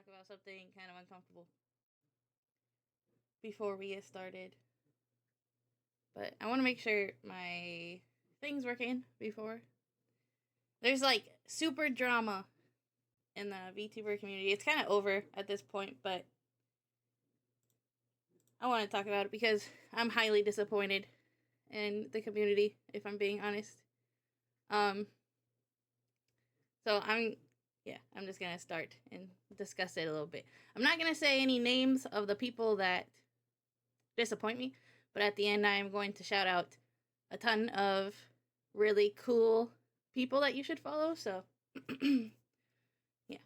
talk about something kind of uncomfortable before we get started. But I want to make sure my thing's working before. There's like super drama in the VTuber community. It's kind of over at this point, but I want to talk about it because I'm highly disappointed in the community, if I'm being honest. So I'm just gonna start and discuss it a little bit. I'm not gonna say any names of the people that disappoint me, but at the end I'm going to shout out a ton of really cool people that you should follow. So yeah.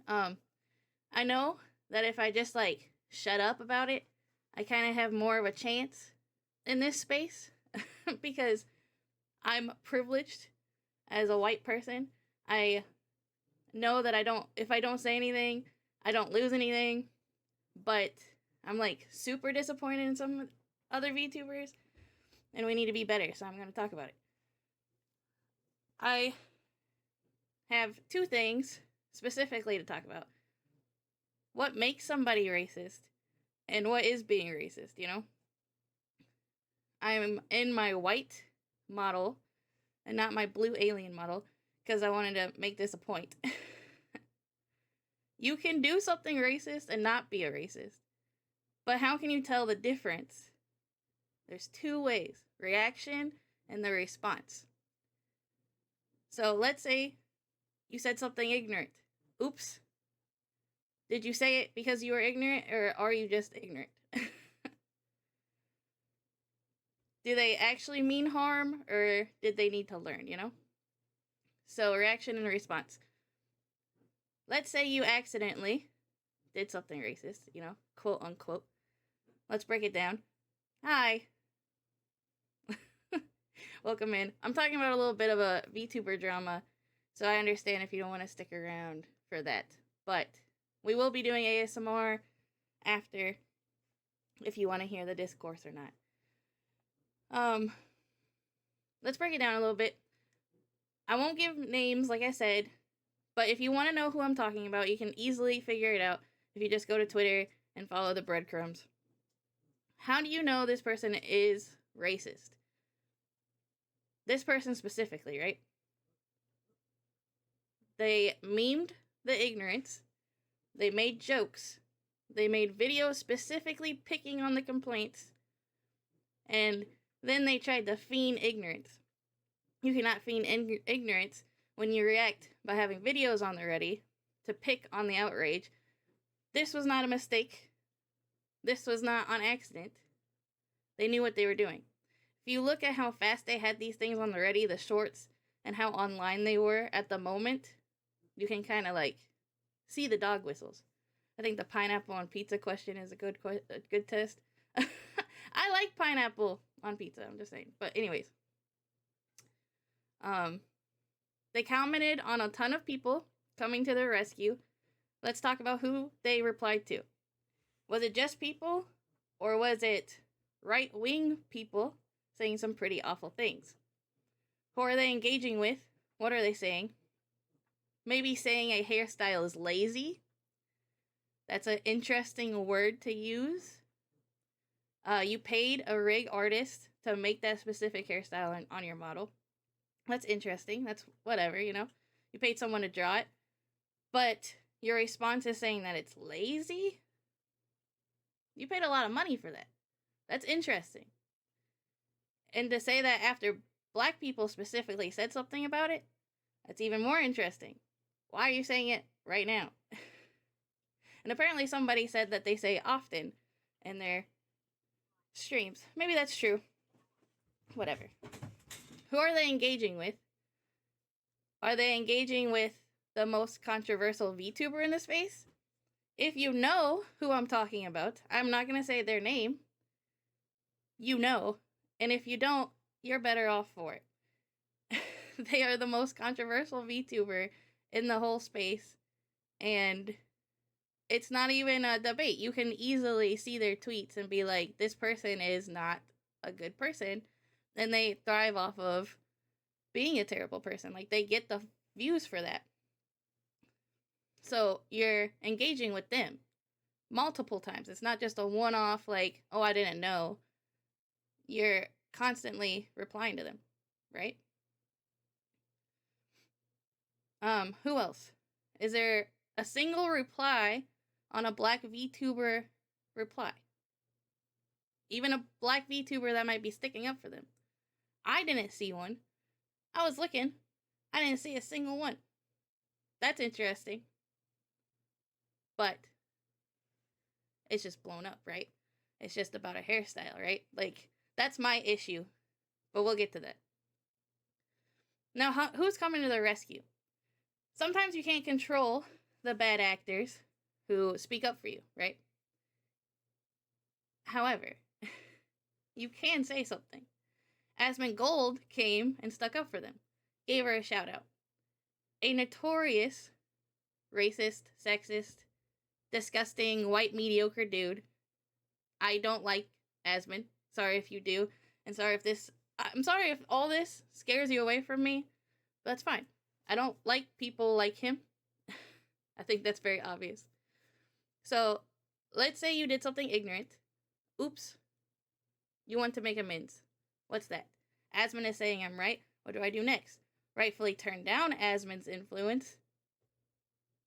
I know that if I just like shut up about it, I kind of have more of a chance in this space because I'm privileged as a white person. I know that if I don't say anything, I don't lose anything, but I'm like super disappointed in some other VTubers, and we need to be better, so I'm going to talk about it. I have two things specifically to talk about. What makes somebody racist, and what is being racist, you know? I'm in my white model, and not my blue alien model, because I wanted to make this a point. You can do something racist and not be a racist. But how can you tell the difference? There's two ways, reaction and the response. So let's say you said something ignorant. Oops. Did you say it because you were ignorant, or are you just ignorant? Do they actually mean harm, or did they need to learn, you know? So reaction and response. Let's say you accidentally did something racist, you know, quote unquote. Let's break it down. Hi. Welcome in. I'm talking about a little bit of a VTuber drama, so I understand if you don't want to stick around for that. But we will be doing ASMR after, if you want to hear the discourse or not. Let's break it down a little bit. I won't give names, like I said, but if you want to know who I'm talking about, you can easily figure it out if you just go to Twitter and follow the breadcrumbs. How do you know this person is racist? This person specifically, right? They memed the ignorance. They made jokes. They made videos specifically picking on the complaints. And then they tried to feign ignorance. You cannot feign ignorance when you react by having videos on the ready to pick on the outrage. This was not a mistake. This was not on accident. They knew what they were doing. If you look at how fast they had these things on the ready, the shorts, and how online they were at the moment, you can kind of like see the dog whistles. I think the pineapple on pizza question is a good test. I like pineapple on pizza, I'm just saying. But anyways, they commented on a ton of people coming to their rescue. Let's talk about who they replied to. Was it just people, or was it right-wing people saying some pretty awful things? Who are they engaging with? What are they saying? Maybe saying a hairstyle is lazy. That's an interesting word to use. You paid a rig artist to make that specific hairstyle on your model. That's interesting. That's whatever, you know. You paid someone to draw it. But your response is saying that it's lazy? You paid a lot of money for that. That's interesting. And to say that after black people specifically said something about it, that's even more interesting. Why are you saying it right now? And apparently somebody said that they say often in their streams. Maybe that's true. Whatever. Who are they engaging with? Are they engaging with the most controversial VTuber in the space? If you know who I'm talking about, I'm not going to say their name. You know. And if you don't, you're better off for it. They are the most controversial VTuber in the whole space. And it's not even a debate. You can easily see their tweets and be like, this person is not a good person. And they thrive off of being a terrible person. Like, they get the views for that. So you're engaging with them multiple times. It's not just a one off, like, oh, I didn't know. You're constantly replying to them, right? Who else? Is there a single reply on a black VTuber reply? Even a black VTuber that might be sticking up for them. I didn't see one. I was looking. I didn't see a single one. That's interesting. But it's just blown up, right? It's just about a hairstyle, right? Like, that's my issue. But we'll get to that. Now, who's coming to the rescue? Sometimes you can't control the bad actors who speak up for you, right? However, you can say something. Asmongold came and stuck up for them, gave her a shout out. A notorious racist, sexist, disgusting, white, mediocre dude. I don't like Asmon. Sorry if you do. And I'm sorry if all this scares you away from me. But that's fine. I don't like people like him. I think that's very obvious. So, let's say you did something ignorant. Oops. You want to make amends. What's that? Asmon is saying I'm right. What do I do next? Rightfully turn down Asmon's influence?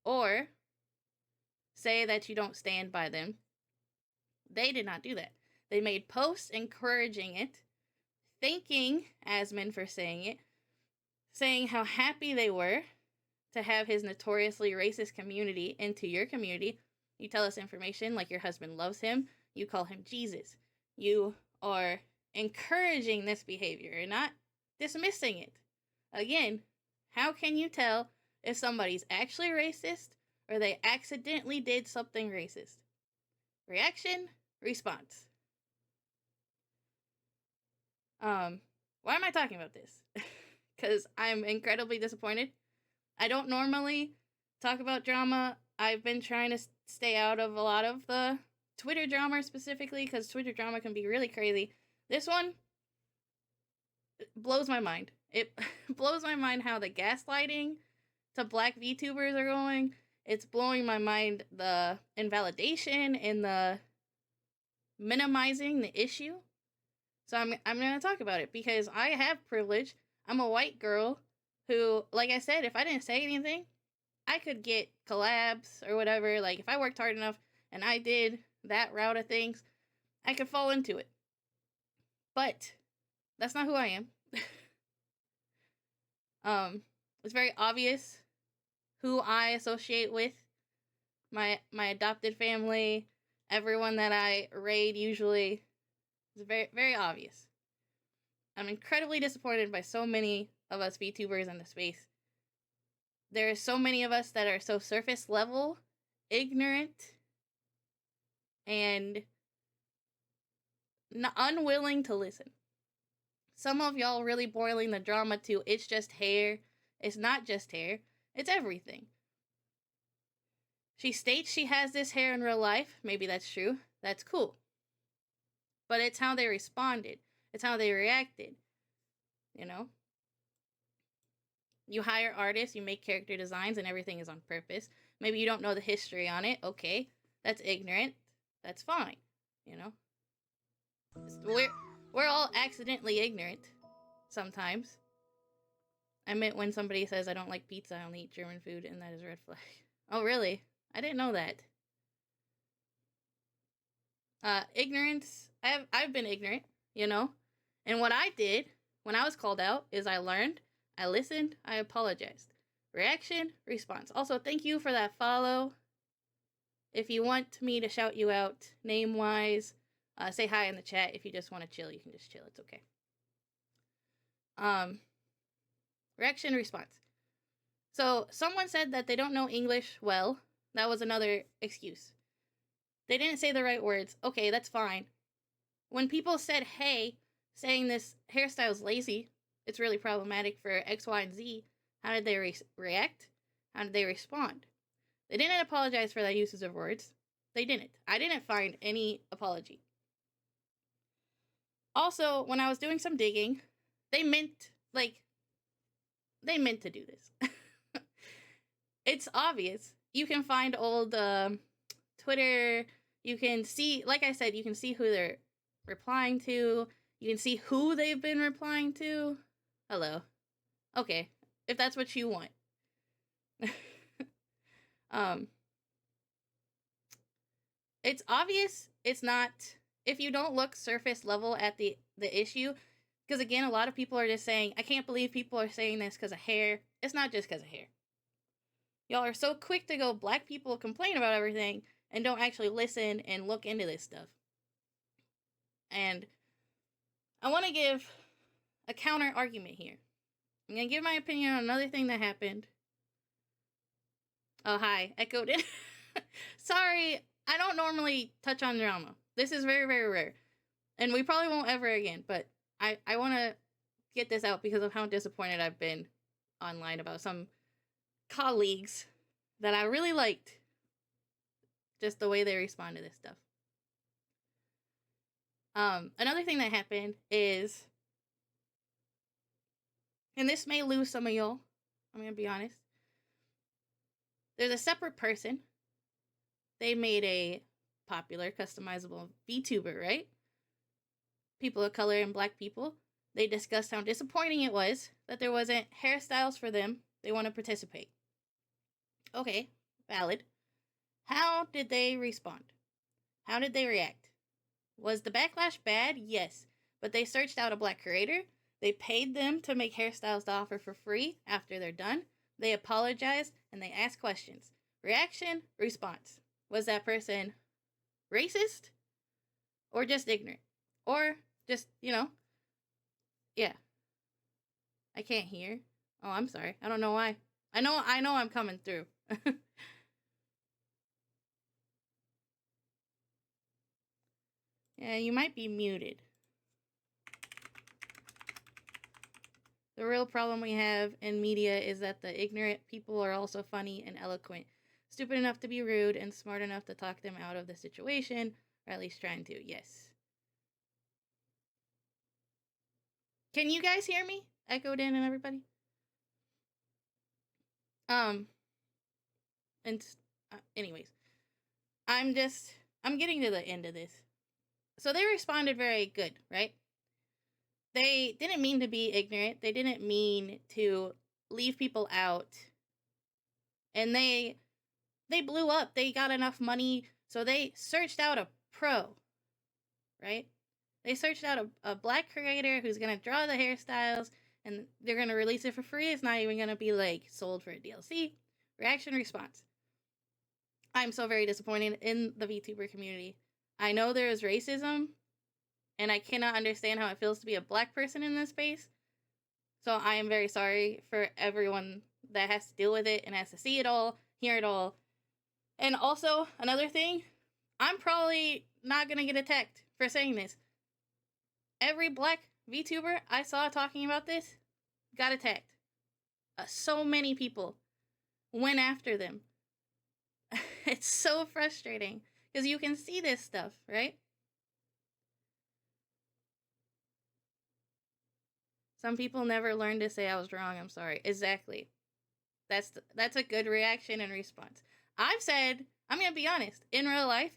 Or say that you don't stand by them? They did not do that. They made posts encouraging it, thanking Asmon for saying it, saying how happy they were to have his notoriously racist community into your community. You tell us information like your husband loves him. You call him Jesus. You are encouraging this behavior and not dismissing it. Again, how can you tell if somebody's actually racist or they accidentally did something racist? Reaction, response. Why am I talking about this? Because I'm incredibly disappointed. I don't normally talk about drama. I've been trying to stay out of a lot of the Twitter drama specifically because Twitter drama can be really crazy. This one blows my mind. It blows my mind how the gaslighting to black VTubers are going. It's blowing my mind the invalidation and the minimizing the issue. So I'm going to talk about it because I have privilege. I'm a white girl who, like I said, if I didn't say anything, I could get collabs or whatever. Like, if I worked hard enough and I did that route of things, I could fall into it. But that's not who I am. It's very obvious who I associate with. My adopted family, everyone that I raid usually. It's very, very obvious. I'm incredibly disappointed by so many of us VTubers in the space. There are so many of us that are so surface level, ignorant, and unwilling to listen. Some of y'all really boiling the drama to it's just hair. It's not just hair. It's everything. She states she has this hair in real life. Maybe that's true. That's cool. But it's how they responded. It's how they reacted. You know? You hire artists, you make character designs, and everything is on purpose. Maybe you don't know the history on it. Okay. That's ignorant. That's fine. You know? We're all accidentally ignorant. Sometimes. I meant when somebody says I don't like pizza, I only eat German food, and that is a red flag. Oh, really? I didn't know that. Ignorance. I've been ignorant, you know? And what I did when I was called out is I learned, I listened, I apologized. Reaction, response. Also, thank you for that follow. If you want me to shout you out name-wise, say hi in the chat. If you just want to chill, you can just chill. It's okay. Reaction, response. So, someone said that they don't know English well. That was another excuse. They didn't say the right words. Okay, that's fine. When people said, hey, saying this hairstyle is lazy, it's really problematic for X, Y, and Z, how did they react? How did they respond? They didn't apologize for that usage of words. They didn't. I didn't find any apology. Also, when I was doing some digging, they meant to do this. It's obvious. you can find old Twitter. You can see, like I said, you can see who they're replying to. You can see who they've been replying to. Hello. Okay, if that's what you want. um, it's obvious it's not, if you don't look surface level at the issue, because again, a lot of people are just saying, I can't believe people are saying this because of hair. It's not just because of hair. Y'all are so quick to go, black people complain about everything and don't actually listen and look into this stuff. And I want to give a counter argument here. I'm going to give my opinion on another thing that happened. Oh, hi. Echoed it. Sorry, I don't normally touch on drama. This is very, very rare. And we probably won't ever again, but I want to get this out because of how disappointed I've been online about some colleagues that I really liked. Just the way they respond to this stuff. Another thing that happened is, and this may lose some of y'all, I'm gonna be honest. There's a separate person. They made a popular, customizable VTuber, right? People of color and black people. They discussed how disappointing it was that there wasn't hairstyles for them. They want to participate. Okay, valid. How did they respond? How did they react? Was the backlash bad? Yes. But they searched out a black creator. They paid them to make hairstyles to offer for free after they're done. They apologized and they asked questions. Reaction, response. Was that person racist? Or just ignorant? Or just, yeah. I can't hear. Oh, I'm sorry. I don't know why. I know I'm coming through. Yeah, you might be muted. The real problem we have in media is that the ignorant people are also funny and eloquent, stupid enough to be rude, and smart enough to talk them out of the situation, or at least trying to. Yes. Can you guys hear me? Echoed in and everybody? And anyways, I'm getting to the end of this. So they responded very good, right? They didn't mean to be ignorant. They didn't mean to leave people out. And they blew up. They got enough money, so they searched out a pro, right? They searched out a black creator who's gonna draw the hairstyles, and they're gonna release it for free. It's not even gonna be like sold for a DLC. Reaction, response. I'm so very disappointed in the VTuber community. I know there is racism, and I cannot understand how it feels to be a black person in this space. So I am very sorry for everyone that has to deal with it and has to see it all, hear it all. And also, another thing, I'm probably not gonna get attacked for saying this. Every black VTuber I saw talking about this got attacked. So many people went after them. It's so frustrating because you can see this stuff, right? Some people never learn to say I was wrong. I'm sorry. Exactly. That's a good reaction and response. I've said, I'm gonna be honest, in real life,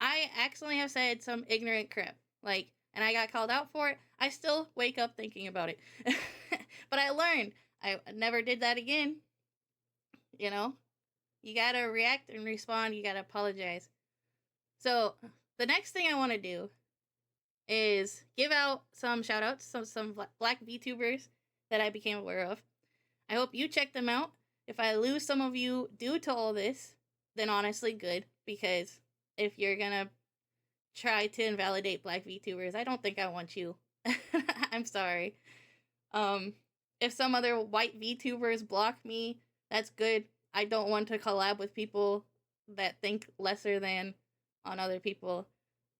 I accidentally have said some ignorant crap, like, and I got called out for it. I still wake up thinking about it, but I learned. I never did that again. You know, you gotta react and respond. You gotta apologize. So the next thing I want to do is give out some shout outs, some black VTubers that I became aware of. I hope you check them out. If I lose some of you due to all this, then honestly, good, because if you're gonna try to invalidate black VTubers, I don't think I want you. I'm sorry. If some other white VTubers block me, that's good. I don't want to collab with people that think lesser than on other people.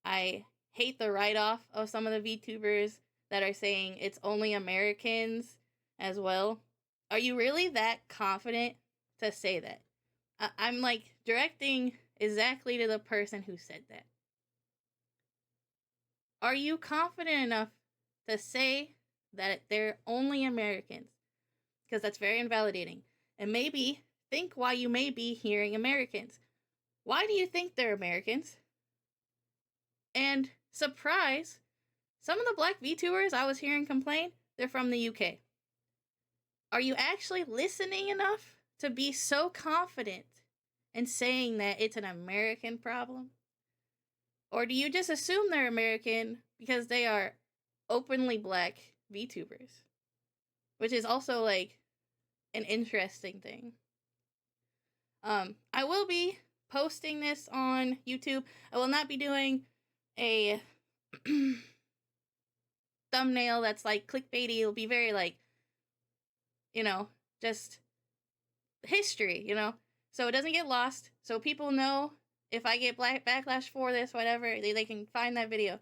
I hate the write-off of some of the VTubers that are saying it's only Americans as well. Are you really that confident to say that? I'm like directing exactly to the person who said that. Are you confident enough to say that they're only Americans? Because that's very invalidating. And maybe think why you may be hearing Americans. Why do you think they're Americans? And surprise, some of the black VTubers I was hearing complain, they're from the UK. Are you actually listening enough to be so confident in saying that it's an American problem? Or do you just assume they're American because they are openly black VTubers? Which is also like an interesting thing. I will be posting this on YouTube. I will not be doing a thumbnail that's like clickbaity. It'll be very like, you know, just history, you know? So it doesn't get lost. So people know if I get backlash for this, whatever, they can find that video.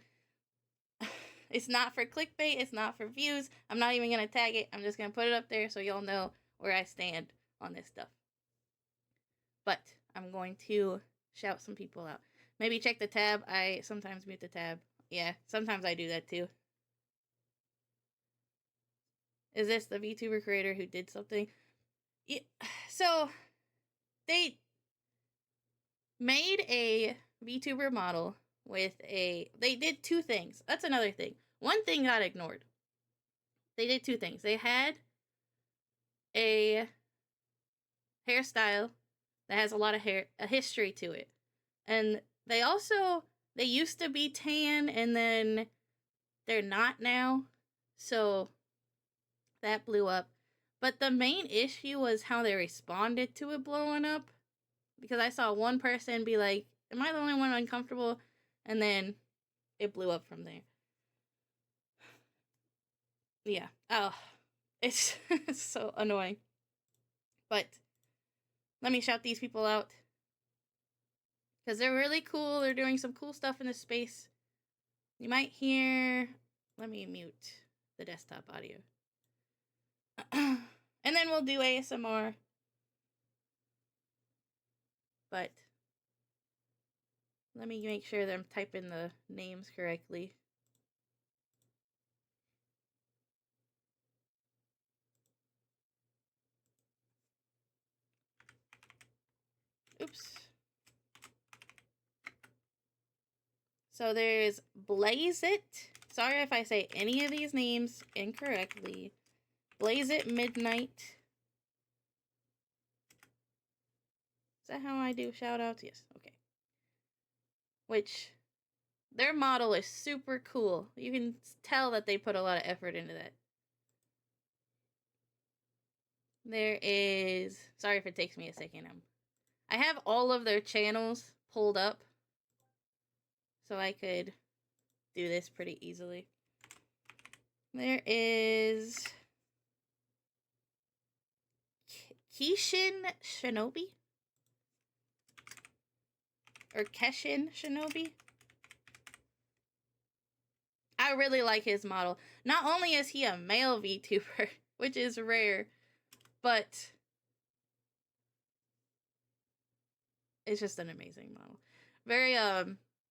It's not for clickbait. It's not for views. I'm not even going to tag it. I'm just going to put it up there so y'all know where I stand on this stuff. But I'm going to shout some people out. Maybe check the tab. I sometimes mute the tab. Yeah, sometimes I do that too. Is this the VTuber creator who did something? Yeah, so they made a VTuber model with a... They did two things. That's another thing. One thing got ignored. They did two things. They had a hairstyle that has a lot of a history to it. And they also... They used to be tan, and then they're not now. So that blew up. But the main issue was how they responded to it blowing up. Because I saw one person be like, am I the only one uncomfortable? And then it blew up from there. Yeah. Oh, it's so annoying. But let me shout these people out. Because they're really cool. They're doing some cool stuff in this space. You might hear... Let me mute the desktop audio. And then we'll do ASMR. But let me make sure that I'm typing the names correctly. Oops. So there's Blaze It. Sorry if I say any of these names incorrectly. Blaze It Midnight. Is that how I do shoutouts? Yes, okay. Which, their model is super cool. You can tell that they put a lot of effort into that. There is... Sorry if it takes me a second. I have all of their channels pulled up, so I could do this pretty easily. There is... Kishin Shinobi? Or Keshin Shinobi? I really like his model. Not only is he a male VTuber, which is rare, but it's just an amazing model. Very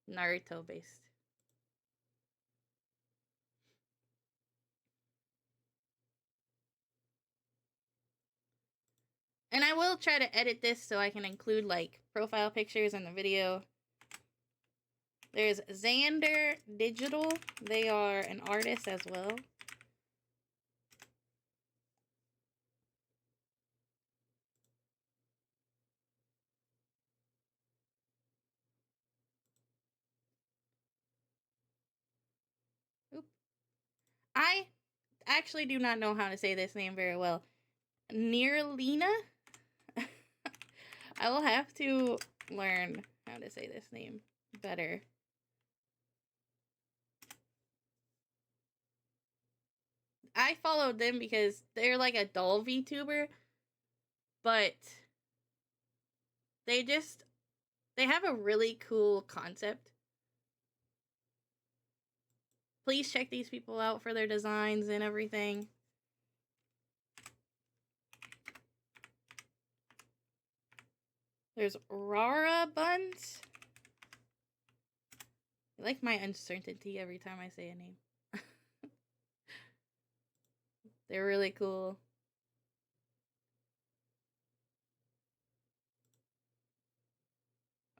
Naruto based. And I will try to edit this so I can include like profile pictures in the video. There's Xander Digital. They are an artist as well. Oop. I actually do not know how to say this name very well. Nirlina? I will have to learn how to say this name better. I followed them because they're like a doll VTuber, but they have a really cool concept. Please check these people out for their designs and everything. There's Rara Buns. I like my uncertainty every time I say a name. They're really cool.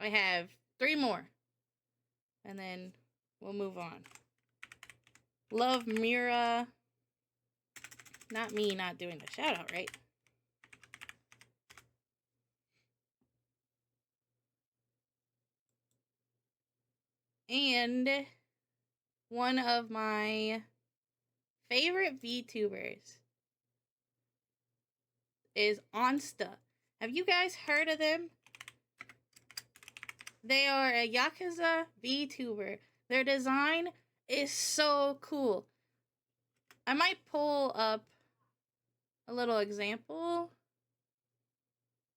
I have 3 more. And then we'll move on. Love Mira. Not me not doing the shout out, right? And one of my favorite VTubers is Onsta. Have you guys heard of them? They are a Yakuza VTuber. Their design is so cool. I might pull up a little example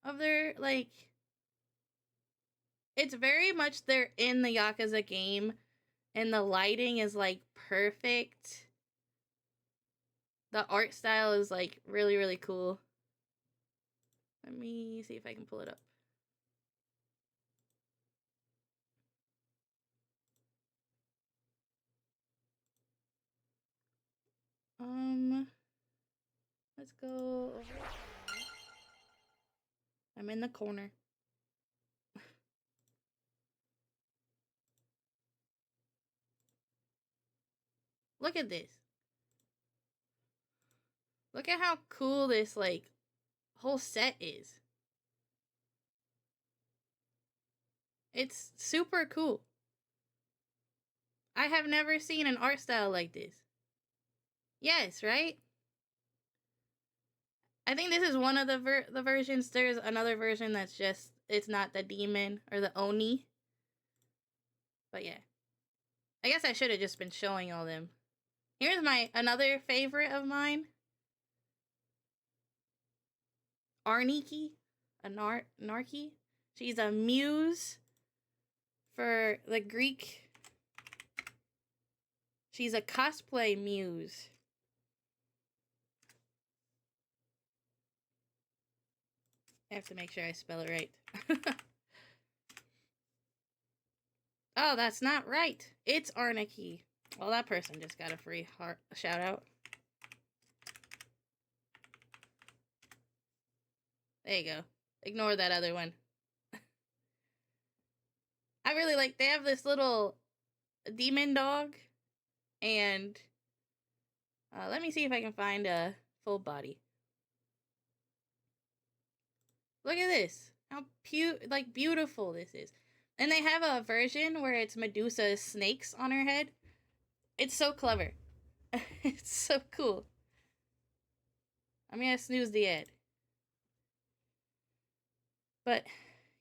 of their, like, it's very much they're in the Yakuza game, and the lighting is, like, perfect. The art style is, like, really, really cool. Let me see if I can pull it up. Let's go over here. I'm in the corner. Look at this. Look at how cool this, like, whole set is. It's super cool. I have never seen an art style like this. Yes, right? I think this is one of the versions. There's another version that's just, it's not the demon or the Oni. But yeah. I guess I should have just been showing all them. Here's another favorite of mine. Arniki. Narki. She's a muse for the Greek. She's a cosplay muse. I have to make sure I spell it right. Oh, that's not right. It's Arniki. Well, that person just got a free shout out. There you go. Ignore that other one. I really like, they have this little demon dog. And let me see if I can find a full body. Look at this. How beautiful this is. And they have a version where it's Medusa's snakes on her head. It's so clever. It's so cool. I'm gonna snooze the ad. But,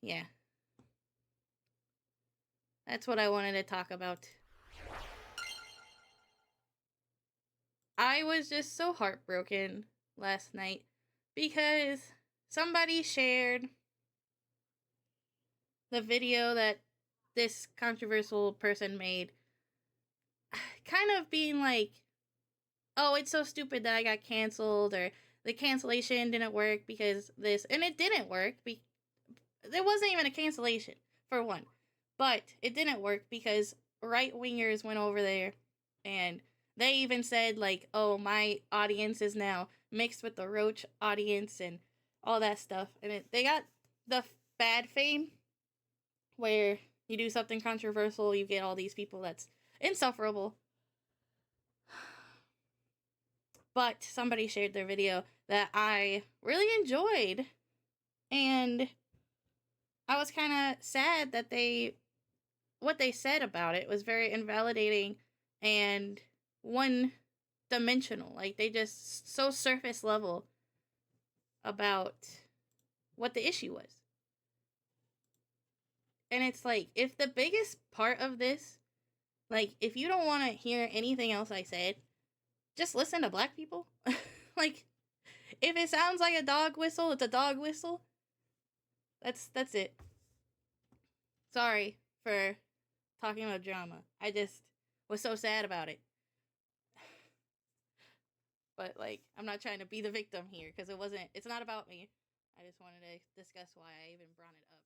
yeah. That's what I wanted to talk about. I was just so heartbroken last night because somebody shared the video that this controversial person made, kind of being like, oh, it's so stupid that I got canceled, or the cancellation didn't work because this, and it didn't work. There wasn't even a cancellation, for one. But it didn't work because right-wingers went over there, and they even said, like, oh, my audience is now mixed with the Roach audience and all that stuff. And they got the bad fame where you do something controversial, you get all these people that's insufferable. But somebody shared their video that I really enjoyed, and I was kind of sad that what they said about it was very invalidating and one-dimensional. Like, they just so surface level about what the issue was. And it's like, if the biggest part of this, like, if you don't want to hear anything else I said, just listen to black people. Like, if it sounds like a dog whistle, it's a dog whistle. That's it. Sorry for talking about drama. I just was so sad about it. But, like, I'm not trying to be the victim here, because it's not about me. I just wanted to discuss why I even brought it up.